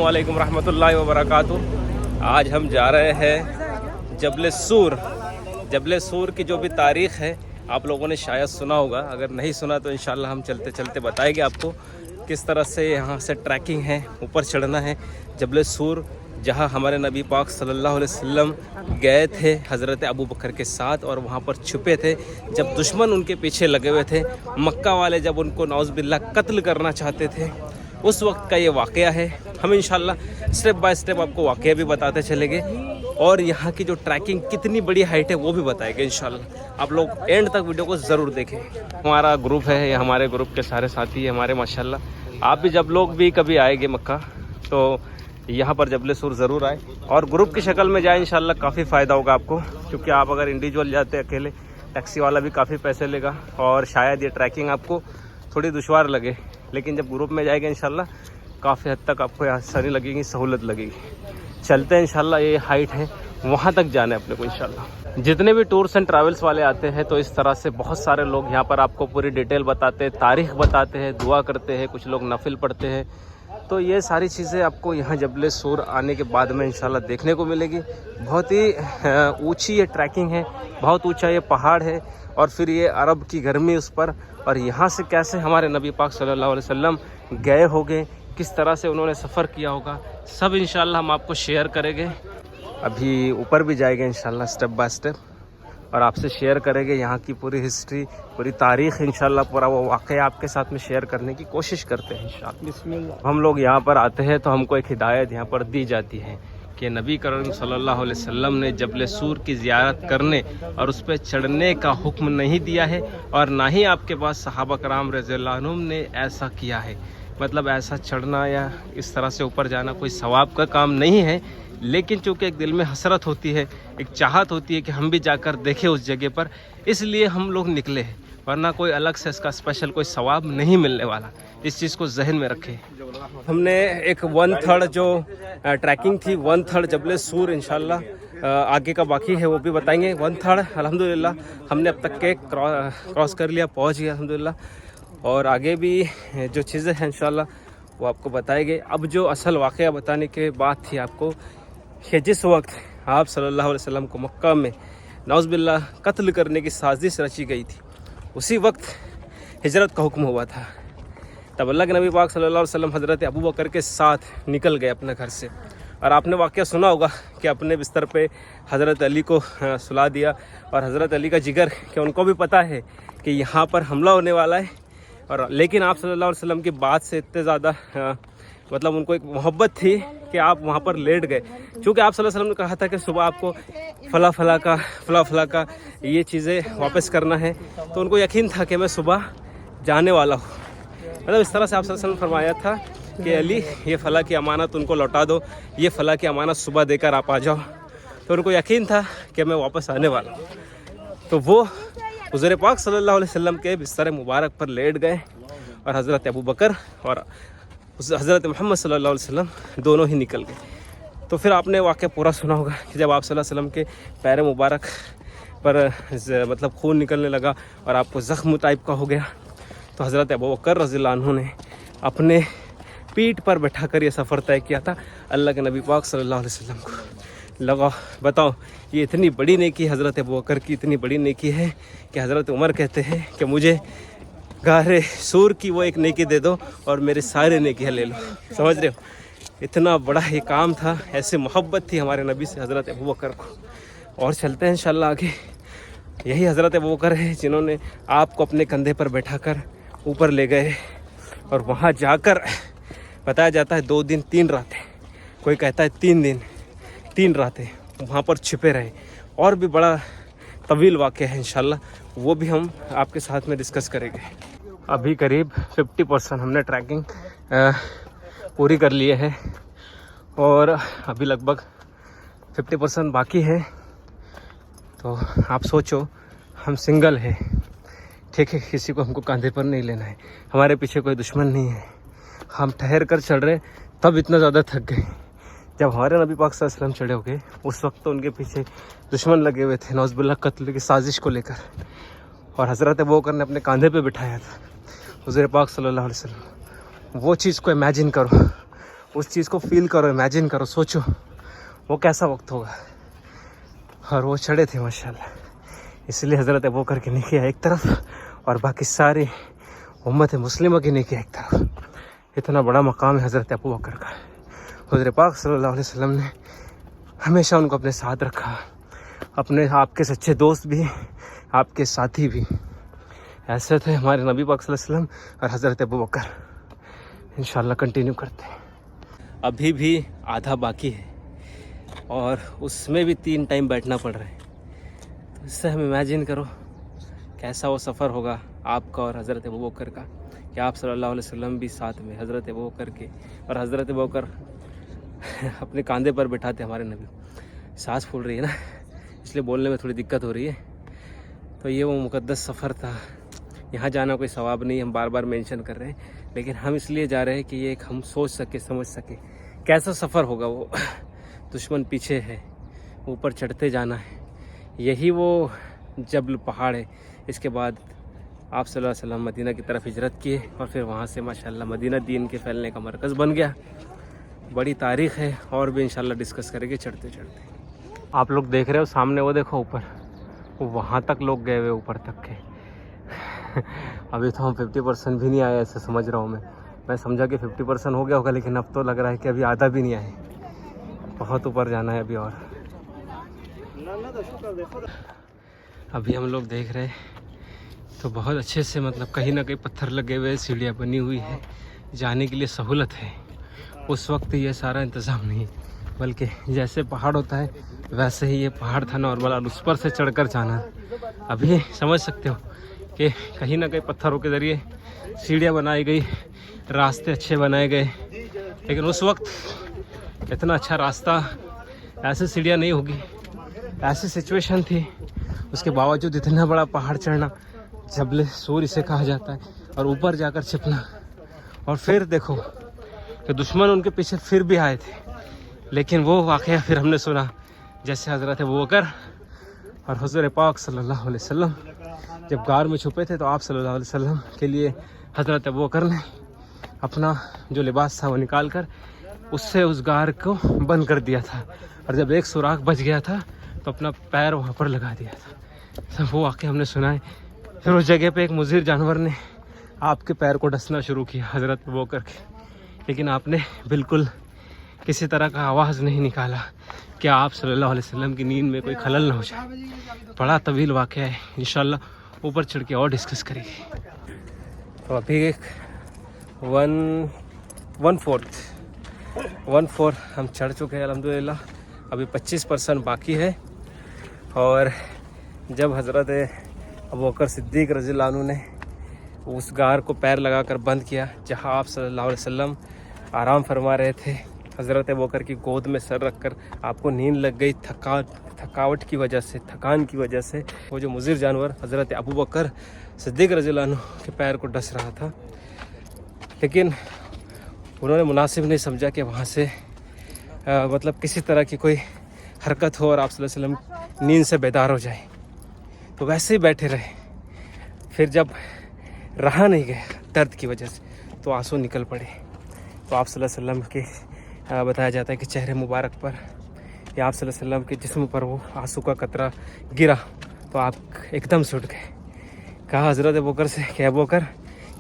वालेकुम रहमतुल्लाहि व बरकातुहू। आज हम जा रहे हैं जबल सूर। जबल सूर की जो भी तारीख़ है आप लोगों ने शायद सुना होगा, अगर नहीं सुना तो इंशाल्लाह हम चलते चलते बताएंगे आपको किस तरह से यहाँ से ट्रैकिंग है, ऊपर चढ़ना है। जबल सूर जहाँ हमारे नबी पाक सल्लल्लाहु अलैहि वसल्लम गए थे हज़रत अबू बकर के साथ, और वहाँ पर छुपे थे जब दुश्मन उनके पीछे लगे हुए थे। मक्का वाले जब उनको नौज़ बिल्लाह कत्ल करना चाहते थे, उस वक्त का ये वाक़या है। हम इंशाल्लाह स्टेप बाय स्टेप आपको वाक़या भी बताते चलेंगे और यहाँ की जो ट्रैकिंग कितनी बड़ी हाइट है वो भी बताएंगे इंशाल्लाह। आप लोग एंड तक वीडियो को ज़रूर देखें। हमारा ग्रुप है, ये हमारे ग्रुप के सारे साथी हैं हमारे माशाल्लाह। आप भी जब लोग भी कभी आएंगे मक्का तो यहाँ पर जबल सूर ज़रूर आए और ग्रुप की शक्ल में जाए, इंशाल्लाह काफ़ी फ़ायदा होगा आपको। क्योंकि आप अगर इंडिविजुअल जाते अकेले, टैक्सी वाला भी काफ़ी पैसे लेगा और शायद ये ट्रैकिंग आपको थोड़ी दुश्वार लगे, लेकिन जब ग्रुप में जाएगा इंशाल्लाह काफ़ी हद तक आपको आसानी लगेगी, सहूलत लगेगी। चलते हैं इंशाल्लाह, ये हाइट है वहाँ तक जाना है अपने को इंशाल्लाह। जितने भी टूर्स एंड ट्रैवल्स वाले आते हैं तो इस तरह से बहुत सारे लोग यहाँ पर आपको पूरी डिटेल बताते हैं, तारीख़ बताते हैं, दुआ करते हैं, कुछ लोग नफिल पढ़ते हैं। तो ये सारी चीज़ें आपको यहाँ जबल सूर आने के बाद में इंशाल्लाह देखने को मिलेगी। बहुत ही ऊंची ये ट्रैकिंग है, बहुत ऊंचा ये पहाड़ है और फिर ये अरब की गर्मी उस पर, और यहाँ से कैसे हमारे नबी पाक सल्लल्लाहु अलैहि वसल्लम गए होंगे, किस तरह से उन्होंने सफ़र किया होगा, सब इंशाल्लाह हम आपको शेयर करेंगे। अभी ऊपर भी जाएंगे इंशाल्लाह स्टेप बाय स्टेप और आपसे शेयर करेंगे यहाँ की पूरी हिस्ट्री, पूरी तारीख़ इंशाल्लाह, पूरा वो वाक़या आपके साथ में शेयर करने की कोशिश करते हैं इंशाल्लाह। बिस्मिल्लाह। हम लोग यहाँ पर आते हैं तो हमको एक हिदायत यहाँ पर दी जाती है कि नबी करीम सल्लल्लाहु अलैहि वसल्लम ने जबल सूर की ज़ियारत करने और उस पर चढ़ने का हुक्म नहीं दिया है और ना ही आपके पास सहाबा कराम रज़ियल्लाहु अन्हुम ने ऐसा किया है। मतलब ऐसा चढ़ना या इस तरह से ऊपर जाना कोई सवाब का काम नहीं है, लेकिन चूँकि एक दिल में हसरत होती है, एक चाहत होती है कि हम भी जाकर देखें उस जगह पर, इसलिए हम लोग निकले हैं, वरना कोई अलग से इसका स्पेशल कोई सवाब नहीं मिलने वाला। इस चीज़ को जहन में रखें। हमने एक 1/3 जो ट्रैकिंग थी, 1/3 जबल सूर इंशाल्लाह आगे का बाकी है वो भी बताएंगे। 1/3 अल्हम्दुलिल्लाह हमने अब तक के क्रॉस कर लिया, पहुंच गया अल्हम्दुलिल्लाह। और आगे भी जो चीज़ें हैं इंशाल्लाह वो आपको बताएंगे। अब जो असल वाक़या बताने के बाद थी आपको कि जिस वक्त आप सल्लल्लाहु अलैहि वसल्लम को मक्का में नौज़ बिल्लाह कत्ल करने की साजिश रची गई थी, उसी वक्त हिजरत का हुक्म हुआ था। तब अल्लाह के नबी पाक सल्लल्लाहु अलैहि वसल्लम हज़रत अबू बकर के साथ निकल गए अपने घर से। और आपने वाक़या सुना होगा कि अपने बिस्तर पे हज़रत अली को सुला दिया, और हज़रत अली का जिगर कि उनको भी पता है कि यहाँ पर हमला होने वाला है, और लेकिन आप सल्लल्लाहु अलैहि वसल्लम की बात से इतने ज़्यादा मतलब उनको एक मोहब्बत थी कि आप वहाँ पर लेट गए। क्योंकि आप सल्लल्लाहु अलैहि वसल्लम ने कहा था कि सुबह आपको फ़ला फ़ला का ये चीज़ें वापस करना है, तो उनको यकीन था कि मैं सुबह जाने वाला हूँ। मतलब इस तरह से आप सल्लल्लाहु अलैहि वसल्लम फरमाया था कि अली ये फ़ला की अमानत उनको लौटा दो, ये फ़ला की अमानत सुबह देकर आप आ जाओ। तो उनको यकीन था कि मैं वापस आने वाला हूँ। तो वो हुज़ूर पाक सल्लल्लाहु अलैहि वसल्लम के बिस्तर मुबारक पर लेट गए और हज़रत अबू बकर और हज़रत मोहम्मद सल्लल्लाहु अलैहि वसल्लम दोनों ही निकल गए। तो फिर आपने वाक़या पूरा सुना होगा कि जब आप सल्लल्लाहु अलैहि वसल्लम के पैर मुबारक पर मतलब खून निकलने लगा और आपको ज़ख्म टाइप का हो गया, तो हज़रत अबू बकर रज़ियल्लाहु अन्हु ने अपने पीठ पर बैठाकर ये सफ़र तय किया था। अल्लाह के नबी पाक सल्लल्लाहु अलैहि वसल्लम को लगा, बताओ ये इतनी बड़ी नेकी हज़रत अबू बकर की इतनी बड़ी नेकी है कि हज़रत उमर कहते हैं कि मुझे गारे सूर की वो एक नेकी दे दो और मेरे सारे नेकियाँ ले लो। समझ रहे हो, इतना बड़ा ये काम था, ऐसे मोहब्बत थी हमारे नबी से हज़रत अबू बकर को। और चलते हैं इंशाल्लाह आगे। यही हज़रत अबू बकर है जिन्होंने आपको अपने कंधे पर बैठाकर ऊपर ले गए, और वहाँ जाकर बताया जाता है 2 दिन 3 रातें, कोई कहता है 3 दिन 3 रातें वहाँ पर छिपे रहे। और भी बड़ा तवील वाक़या है इंशाल्लाह, वो भी हम आपके साथ में डिस्कस करेंगे। अभी करीब 50% हमने ट्रैकिंग पूरी कर लिए है और अभी लगभग 50% बाकी है। तो आप सोचो, हम सिंगल है, ठीक है, किसी को हमको कंधे पर नहीं लेना है, हमारे पीछे कोई दुश्मन नहीं है, हम ठहर कर चढ़ रहे, तब इतना ज़्यादा थक गए। जब हमारे नबी पाक सल्लल्लाहु अलैहि वसल्लम चढ़े हो गए, उस वक्त तो उनके पीछे दुश्मन लगे हुए थे नौज़ बिल्लाह कत्ल की साजिश को लेकर, और हज़रत अबू बकर ने अपने कंधे पे बिठाया था हुज़ूर पाक सल्लल्लाहु अलैहि वसल्लम। वो चीज़ को इमेजिन करो, उस चीज़ को फील करो, इमेजिन करो, सोचो वो कैसा वक्त होगा। और वो चढ़े थे माशाल्लाह, इसलिए हज़रत अबू बकर की नेकियां एक तरफ और बाकी सारी उम्मत मुस्लिमों की नेकियां एक तरफ। इतना बड़ा मकाम है हज़रत अबू बकर का। हुज़ूर पाक सल्लल्लाहु अलैहि वसल्लम ने हमेशा उनको अपने साथ रखा, अपने आपके सच्चे दोस्त भी, आपके साथी भी ऐसे थे हमारे नबी पाक सल्लल्लाहु अलैहि वसल्लम और हज़रत अबू बकर। इंशाल्लाह कंटिन्यू करते हैं। अभी भी आधा बाकी है और उसमें भी 3 टाइम बैठना पड़ रहा है। तो इससे हम इमेजिन करो कैसा वो सफ़र होगा आपका और हज़रत अबू बकर का, कि आप सल्लल्लाहु अलैहि वसल्लम भी साथ में हज़रत अबू बकर के, और हज़रत अबू बकर अपने कंधे पर बिठाते हमारे नबी। सांस फूल रही है ना, इसलिए बोलने में थोड़ी दिक्कत हो रही है। तो ये वो मुक़द्दस सफ़र था। यहाँ जाना कोई सवाब नहीं, हम बार बार मेंशन कर रहे हैं, लेकिन हम इसलिए जा रहे हैं कि ये एक हम सोच सके, समझ सके कैसा सफ़र होगा वो। दुश्मन पीछे है, ऊपर चढ़ते जाना है, यही वो जबल पहाड़ है। इसके बाद आप सल्लल्लाहु अलैहि वसल्लम मदीना की तरफ हिजरत किए और फिर वहाँ से माशाल्लाह मदीना दीन के फैलने का मरकज़ बन गया। बड़ी तारीख़ है और भी इंशाल्लाह डिस्कस करेंगे चढ़ते चढ़ते। आप लोग देख रहे हो सामने, वो देखो ऊपर, वो वहाँ तक लोग गए हुए ऊपर तक के। अभी तो हम 50% भी नहीं आए, ऐसे समझ रहा हूँ मैं समझा कि 50% हो गया होगा, लेकिन अब तो लग रहा है कि अभी आधा भी नहीं आए, बहुत ऊपर जाना है अभी। और अभी हम लोग देख रहे हैं तो बहुत अच्छे से, मतलब कहीं ना कहीं पत्थर लगे हुए, सीढ़ियाँ बनी हुई है, जाने के लिए सहूलत है। उस वक्त ये सारा इंतज़ाम नहीं, बल्कि जैसे पहाड़ होता है वैसे ही ये पहाड़ था नॉर्मल, और उस पर से चढ़कर जाना। अभी समझ सकते हो कि कहीं ना कहीं पत्थरों के ज़रिए सीढ़ियाँ बनाई गई, रास्ते अच्छे बनाए गए, लेकिन उस वक्त इतना अच्छा रास्ता, ऐसी सीढ़ियाँ नहीं होगी, ऐसी सिचुएशन थी। उसके बावजूद इतना बड़ा पहाड़ चढ़ना, जबल सूर इसे कहा जाता है, और ऊपर जाकर छिपना। और फिर देखो कि दुश्मन उनके पीछे फिर भी आए थे, लेकिन वो वाक़या फिर हमने सुना, जैसे हज़रत अबू बकर और हुज़ूर पाक सल्लल्लाहु अलैहि वसल्लम जब गार में छुपे थे, तो आप सल्लल्लाहु अलैहि वसल्लम के लिए हज़रत अबू बकर ने अपना जो लिबास था वो निकाल कर उससे उस गार को बंद कर दिया था, और जब एक सुराख बच गया था तो अपना पैर वहाँ पर लगा दिया था। तो वो वाक़या हमने सुना है। फिर उस जगह पे एक मुज़िर जानवर ने आपके पैर को डसना शुरू किया हज़रत अबू बकर के, लेकिन आपने बिल्कुल किसी तरह का आवाज़ नहीं निकाला कि आप सल्लल्लाहु अलैहि वसल्लम की नींद में कोई खलल ना हो जाए। बड़ा तवील वाक़या है, इंशाल्लाह ऊपर चढ़ के और डिस्कस करेंगे। तो अभी एक 1/4 हम चढ़ चुके हैं अल्हम्दुलिल्लाह। अभी 25% बाकी है। और जब हज़रत अबू बकर सिद्दीक़ रज़ियल्लाहु अन्हु ने उस गार को पैर लगाकर बंद किया, जहां आप सल्लल्लाहु अलैहि वसल्लम आराम फरमा रहे थे, हज़रत अबू बकर की गोद में सर रखकर आपको नींद लग गई, थकावट की वजह से, थकान की वजह से। वो जो मुज़िर जानवर हज़रत अबू बकर सिद्दीक़ रज़ियल्लाहु अन्हु के पैर को डस रहा था, लेकिन उन्होंने मुनासिब नहीं समझा कि वहाँ से मतलब किसी तरह की कोई हरकत हो और आप सल्लल्लाहु अलैहि वसल्लम नींद से बेदार हो जाए, तो वैसे ही बैठे रहे। फिर जब रहा नहीं गया दर्द की वजह से, तो आंसू निकल पड़े। तो आप सल्लल्लाहु अलैहि वसल्लम के बताया जाता है कि चेहरे मुबारक पर या आप सल्लल्लाहु अलैहि वसल्लम के जिस्म पर वो आंसू का कतरा गिरा, तो आप एकदम से उठ गए। कहा हज़रत अबू बकर से, क्या अबू बकर,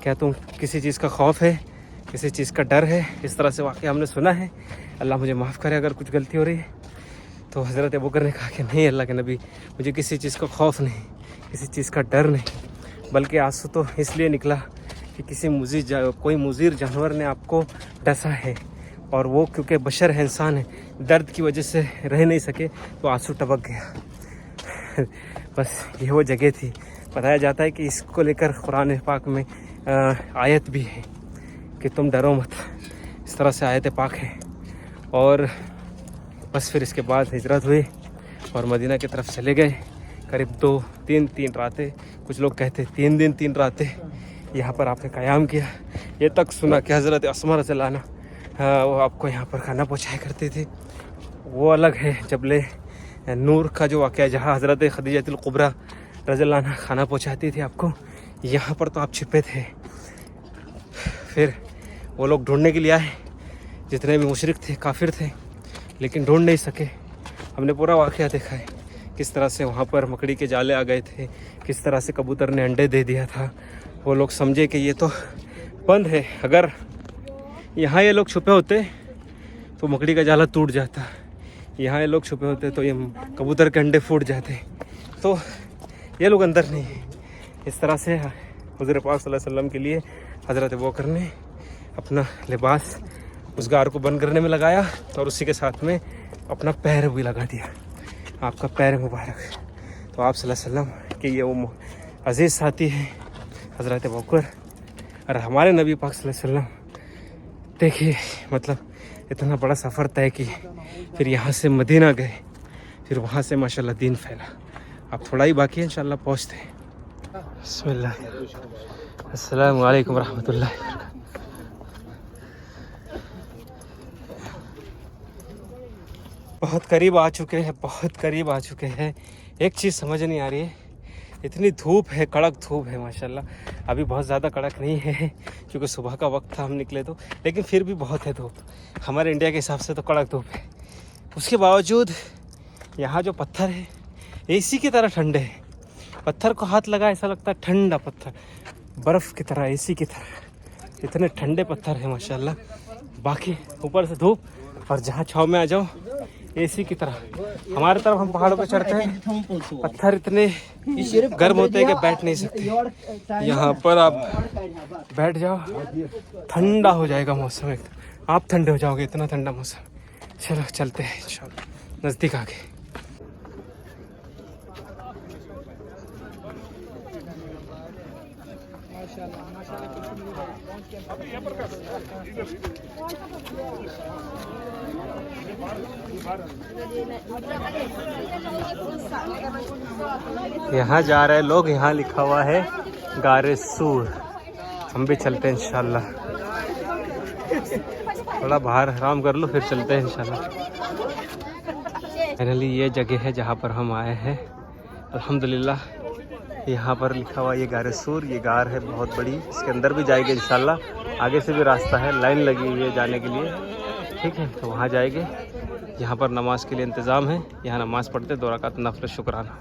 क्या तुम किसी चीज़ का खौफ है, किसी चीज़ का डर है? इस तरह से वाक़या हमने सुना है, अल्लाह मुझे माफ़ करे अगर कुछ गलती हो रही है। तो हज़रत अबू बकर ने कहा कि नहीं अल्लाह के नबी, मुझे किसी चीज़ का खौफ नहीं, किसी चीज़ का डर नहीं, बल्कि आंसू तो इसलिए निकला कि कोई मुज़िर जानवर ने आपको डसा है, और वो क्योंकि बशर है, इंसान है, दर्द की वजह से रह नहीं सके, तो आंसू टपक गया। बस ये वो जगह थी। बताया जाता है कि इसको लेकर कुरान पाक में आयत भी है कि तुम डरो मत, इस तरह से आयत पाक है। और बस फिर इसके बाद हिजरत हुई और मदीना की तरफ चले गए। करीब 2-3 रातें, कुछ लोग कहते 3 दिन 3 रातें यहाँ पर आपने क़याम किया। ये तक सुना कि हज़रत अस्मा रज़ियल्लाहु अन्हा वो आपको यहाँ पर खाना पहुँचाया करते थे। वो अलग है जबले नूर का जो वाक़या, जहाँ हज़रत खदीजतुल कुबरा रज़ियल्लाहु अन्हा खाना पहुँचाती थी आपको, यहाँ पर तो आप छिपे थे। फिर वो लोग ढूंढने के लिए आए, जितने भी मुशरिक थे, काफिर थे, लेकिन ढूंढ नहीं सके। हमने पूरा वाक़या देखा है किस तरह से वहाँ पर मकड़ी के जाले आ गए थे, किस तरह से कबूतर ने अंडे दे दिया था। वो लोग समझे कि ये तो बंद है, अगर यहाँ ये लोग छुपे होते तो मकड़ी का जाला टूट जाता, यहाँ ये लोग छुपे होते तो ये कबूतर के अंडे फूट जाते। तो ये लोग अंदर नहीं है। इस तरह से हुज़ूर पाक सल्लल्लाहु अलैहि वसल्लम के लिए हज़रत अबू बकर ने अपना लिबास उस गार को बंद करने में लगाया और उसी के साथ में अपना पैर भी लगा दिया। आपका पैर मुबारक। तो आप सल्लल्लाहु अलैहि वसल्लम के ये वो अजीज़ साथी हैं हज़रत अबू बकर और हमारे नबी पाक सल्लल्लाहु अलैहि वसल्लम। देखिए मतलब इतना बड़ा सफ़र तय किए, फिर यहाँ से मदीना गए, फिर वहाँ से माशाल्लाह दीन फैला। अब थोड़ा ही बाकी है, इंशाल्लाह पहुँचते हैं। बिस्मिल्लाह, अस्सलामु अलैकुम रहमतुल्लाह। बहुत करीब आ चुके हैं, बहुत करीब आ चुके हैं। एक चीज़ समझ नहीं आ रही है, इतनी धूप है, कड़क धूप है माशाल्लाह। अभी बहुत ज़्यादा कड़क नहीं है क्योंकि सुबह का वक्त था, हम निकले तो, लेकिन फिर भी बहुत है धूप। हमारे इंडिया के हिसाब से तो कड़क धूप है। उसके बावजूद यहाँ जो पत्थर है एसी की तरह ठंडे हैं। पत्थर को हाथ लगा ऐसा लगता है ठंडा पत्थर, बर्फ़ की तरह, एसी की तरह। इतने ठंडे पत्थर हैं माशाल्लाह। बाकी ऊपर से धूप और जहाँ छाँव में आ जाओ एसी की तरह। हमारे तरफ हम पहाड़ों पे चढ़ते हैं, पत्थर इतने गर्म होते हैं कि बैठ नहीं सकते। यहाँ पर आप बैठ जाओ, ठंडा हो जाएगा मौसम एकदम, आप ठंडे हो जाओगे, इतना ठंडा मौसम। चलो चलते हैं इंशाल्लाह, नज़दीक आ गए। यहाँ जा रहे लोग, यहाँ लिखा हुआ है गारे सूर। हम भी चलते हैं इंशाल्लाह। थोड़ा बाहर आराम कर लो फिर चलते हैं इंशाल्लाह। फाइनली ये जगह है जहाँ पर हम आए हैं अल्हम्दुलिल्लाह। यहाँ पर लिखा हुआ ये गारे सूर, ये गार है बहुत बड़ी, इसके अंदर भी जाएंगे इंशाल्लाह। आगे से भी रास्ता है, लाइन लगी हुई है जाने के लिए, ठीक है, तो वहाँ जाएंगे। यहाँ पर नमाज के लिए इंतज़ाम है, यहाँ नमाज पढ़ते 2 रकात नफल शुक्राना।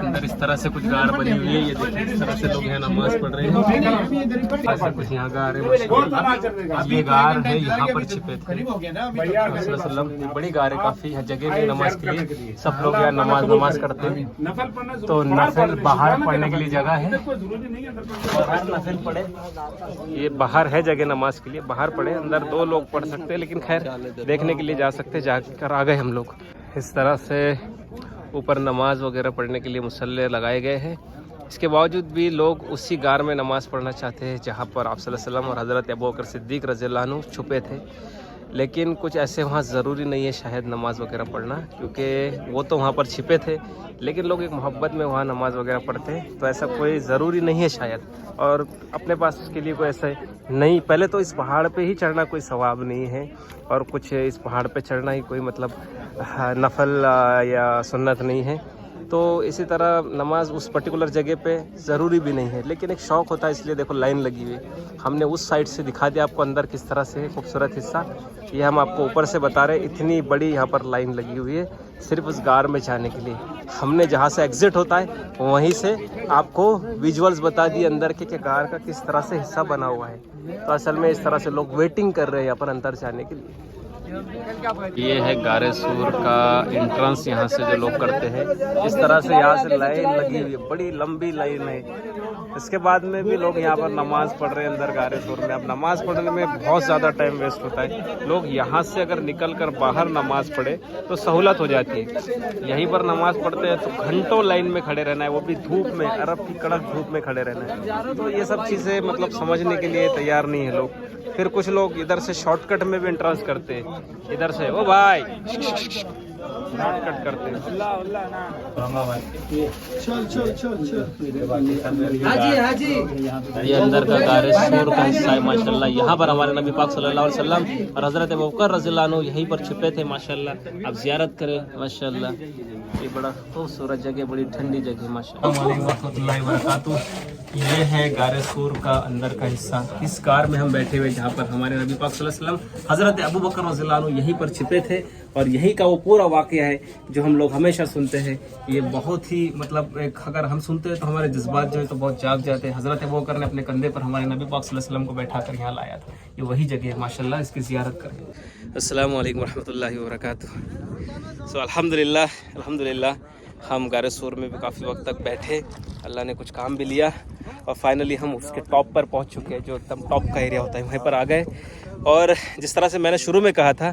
अंदर इस तरह से कुछ गार बनी हुई है, ये देखिए इस तरह से लोग यहाँ नमाज पढ़ रहे हैं। कुछ यहाँ गार है, अब ये गार है यहाँ पर छिपे थे बड़ी गार है, काफी जगह भी नमाज के लिए सब लोग यहाँ नमाज करते हैं। तो नफल बाहर पढ़ने के लिए जगह है, बाहर नफल पढ़े, ये बाहर है जगह नमाज के लिए, बाहर पढ़े। अंदर 2 लोग पढ़ सकते हैं, लेकिन खैर देखने के लिए जा सकते, जाकर आ गए हम लोग। इस तरह से ऊपर नमाज वगैरह पढ़ने के लिए मुसल्ले लगाए गए हैं। इसके बावजूद भी लोग उसी गार में नमाज़ पढ़ना चाहते हैं जहाँ पर आप सल्लल्लाहु अलैहि वसल्लम और हज़रत अबू बकर सिद्दीक़ रज़ियल्लाहु अन्हु छुपे थे। लेकिन कुछ ऐसे वहाँ ज़रूरी नहीं है शायद नमाज़ वगैरह पढ़ना, क्योंकि वो तो वहाँ पर छिपे थे, लेकिन लोग एक मोहब्बत में वहाँ नमाज़ वगैरह पढ़ते हैं। तो ऐसा कोई ज़रूरी नहीं है शायद, और अपने पास उसके लिए कोई ऐसा नहीं। पहले तो इस पहाड़ पे ही चढ़ना कोई सवाब नहीं है, और कुछ इस पहाड़ पे चढ़ना ही कोई मतलब नफल या सुन्नत नहीं है। तो इसी तरह नमाज उस पर्टिकुलर जगह पे ज़रूरी भी नहीं है, लेकिन एक शौक़ होता है, इसलिए देखो लाइन लगी हुई है। हमने उस साइड से दिखा दिया आपको अंदर किस तरह से है खूबसूरत हिस्सा, ये हम आपको ऊपर से बता रहे। इतनी बड़ी यहाँ पर लाइन लगी हुई है सिर्फ उस गार में जाने के लिए। हमने जहाँ से एग्ज़िट होता है वहीं से आपको विजुअल्स बता दिए अंदर के गार का किस तरह से हिस्सा बना हुआ है। तो असल में इस तरह से लोग वेटिंग कर रहे हैं यहाँ पर अंदर जाने के लिए। ये है गारे सूर का एंट्रेंस, यहाँ से जो लोग करते हैं इस तरह से यहाँ से लाइन लगी हुई है, बड़ी लंबी लाइन है। इसके बाद में भी लोग यहाँ पर नमाज़ पढ़ रहे हैं अंदर गारे सूर में। अब नमाज़ पढ़ने में बहुत ज़्यादा टाइम वेस्ट होता है। लोग यहाँ से अगर निकल कर बाहर नमाज़ पढ़े तो सहूलत हो जाती है। यहीं पर नमाज़ पढ़ते हैं तो घंटों लाइन में खड़े रहना है, वो भी धूप में, अरब की कड़क धूप में खड़े रहना है। तो ये सब चीज़ें मतलब समझने के लिए तैयार नहीं है लोग। फिर कुछ लोग इधर से शॉर्टकट में भी एंट्रेंस करते हैं, इधर से ओ भाई शॉर्टकट करते हैं। ये अंदर का गारे सूर का हिस्सा है माशाल्लाह। यहाँ पर हमारे नबी पाक सल्लल्लाहु अलैहि वसल्लम और हज़रत अबू बकर रज़ियल्लाहु अन्हु यहीं पर छुपे थे माशाल्लाह। आप ज़ियारत करें माशाल्लाह। ये बड़ा खूबसूरत जगह, बड़ी ठंडी जगह माशाल्लाह। ये है गारे सूर का अंदर का हिस्सा। इस कार में हम बैठे हुए जहाँ पर हमारे नबी पाक सल्लल्लाहु अलैहि वसल्लम हज़रत अबू बकर रज़ियल्लाहु अन्हु यहीं पर छिपे थे, और यही का वो पूरा वाक़या है जो हम लोग हमेशा सुनते हैं। ये बहुत ही मतलब एक अगर हम सुनते हैं तो हमारे जज्बात जो है तो बहुत जाग जाते हैं। हज़रत अबू बकर ने अपने कंधे पर हमारे नबी पाक सल्लल्लाहु अलैहि वसल्लम को बैठा कर यहाँ लाया था। ये वही जगह है माशाल्लाह, इसकी ज़ियारत करें। अस्सलामु अलैकुम रहमतुल्लाहि व बरकातुहू। सो अल्हम्दुलिल्लाह हम गारे सूर में भी काफ़ी वक्त तक बैठे, अल्लाह ने कुछ काम भी लिया और फाइनली हम उसके टॉप पर पहुंच चुके हैं, जो एकदम टॉप का एरिया होता है वहीं पर आ गए। और जिस तरह से मैंने शुरू में कहा था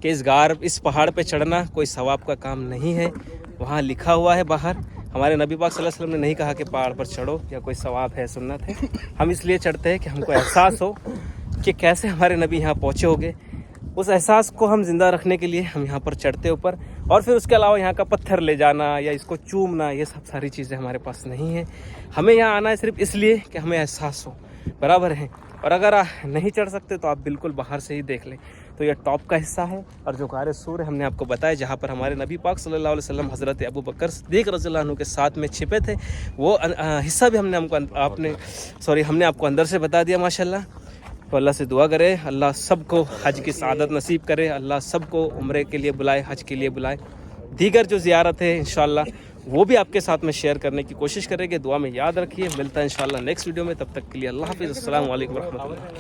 कि इस पहाड़ पे चढ़ना कोई सवाब का काम नहीं है, वहाँ लिखा हुआ है बाहर। हमारे नबी पाक सल्लल्लाहु अलैहि वसल्लम ने नहीं कहा कि पहाड़ पर चढ़ो या कोई सवाब है, सुन्नत है। हम इसलिए चढ़ते हैं कि हमको एहसास हो कि कैसे हमारे नबी यहाँ पहुँचे होंगे। उस एहसास को हम ज़िंदा रखने के लिए हम यहाँ पर चढ़ते ऊपर, और फिर उसके अलावा यहाँ का पत्थर ले जाना या इसको चूमना, ये सब सारी चीज़ें हमारे पास नहीं है। हमें यहाँ आना है सिर्फ इसलिए कि हमें एहसास हो, बराबर है। और अगर आप नहीं चढ़ सकते तो आप बिल्कुल बाहर से ही देख लें। तो ये टॉप का हिस्सा है, और जो गारे सूर है हमने आपको बताया जहाँ पर हमारे नबी पाक सल्लल्लाहु अलैहि वसल्लम हज़रत अबू बकर सिद्दीक़ रज़ियल्लाहु अन्हु के साथ में छिपे थे, वो हिस्सा भी हमने आपको अंदर से बता दिया माशाल्लाह। तो अल्लाह से दुआ करें, अल्लाह सबको हज की सआदत नसीब करे, अल्लाह सबको उम्रे के लिए बुलाए, हज के लिए बुलाए। दीगर जो ज़ियारत है इंशाल्लाह वो भी आपके साथ में शेयर करने की कोशिश करेंगे। दुआ में याद रखिए, मिलता है इंशाल्लाह नेक्स्ट वीडियो में। तब तक के लिए अल्लाह हाफ़िज़, अस्सलामु अलैकुम रहमतुल्लाह।